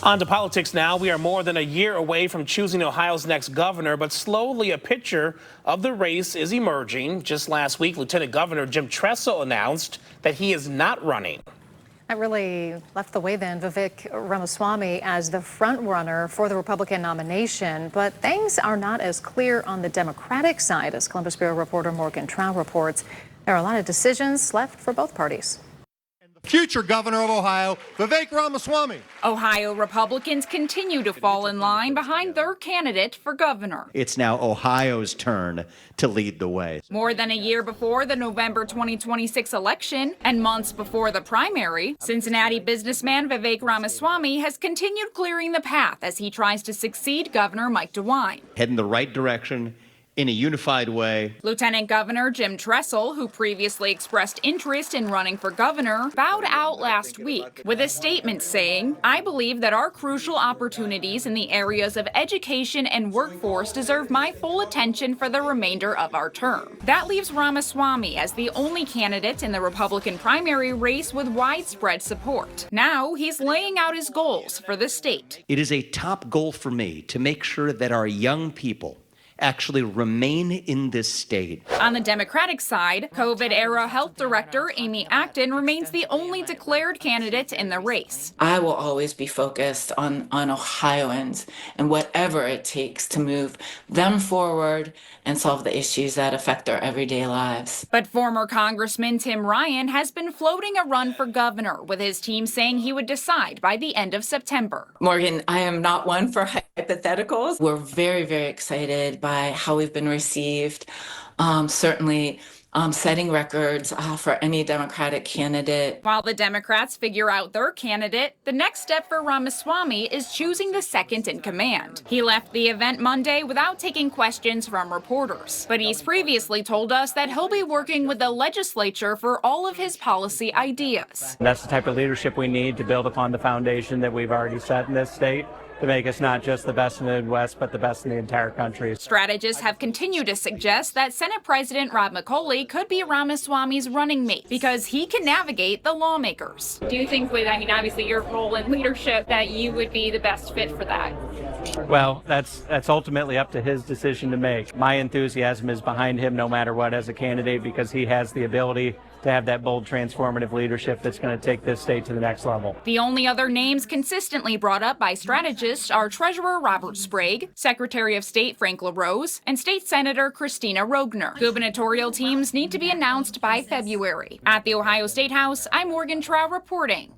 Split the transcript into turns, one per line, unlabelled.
On to politics now. We are more than a year away from choosing Ohio's next governor, but slowly a picture of the race is emerging. Just last week, Lieutenant Governor Jim Tressel announced that he is not running.
That really left the way then Vivek Ramaswamy as the front runner for the Republican nomination. But things are not as clear on the Democratic side, as Columbus Bureau reporter Morgan Trow reports. There are a lot of decisions left for both parties.
Future governor of Ohio, Vivek Ramaswamy.
Ohio Republicans continue to fall in line behind their candidate for governor.
It's now Ohio's turn to lead the way.
More than a year before the November 2026 election and months before the primary, Cincinnati businessman Vivek Ramaswamy has continued clearing the path as he tries to succeed Governor Mike DeWine.
Head in the right direction, in a unified way.
Lieutenant Governor Jim Tressel, who previously expressed interest in running for governor, bowed out last week with a statement saying, "I believe that our crucial opportunities in the areas of education and workforce deserve my full attention for the remainder of our term." That leaves Ramaswamy as the only candidate in the Republican primary race with widespread support. Now he's laying out his goals for the state.
It is a top goal for me to make sure that our young people actually remain in this state.
On the Democratic side, COVID-era Health Director Amy Acton remains the only declared candidate in the race.
I will always be focused on Ohioans and whatever it takes to move them forward and solve the issues that affect their everyday lives.
But former Congressman Tim Ryan has been floating a run for governor, with his team saying he would decide by the end of September.
Morgan, I am not one for hypotheticals. We're very, very excited by how we've been received. Certainly setting records for any Democratic candidate.
While the Democrats figure out their candidate, the next step for Ramaswamy is choosing the second in command. He left the event Monday without taking questions from reporters, but he's previously told us that he'll be working with the legislature for all of his policy ideas.
That's the type of leadership we need to build upon the foundation that we've already set in this state, to make us not just the best in the Midwest, but the best in the entire country.
Strategists have continued to suggest that Senate President Rob McCauley could be Ramaswamy's running mate because he can navigate the lawmakers.
Do you think with, obviously your role in leadership, that you would be the best fit for that?
Well, that's ultimately up to his decision to make. My enthusiasm is behind him no matter what as a candidate, because he has the ability to have that bold, transformative leadership that's going to take this state to the next level.
The only other names consistently brought up by strategists are Treasurer Robert Sprague, Secretary of State Frank LaRose, and State Senator Christina Rogner. Gubernatorial teams need to be announced by February. At the Ohio State House, I'm Morgan Trow reporting.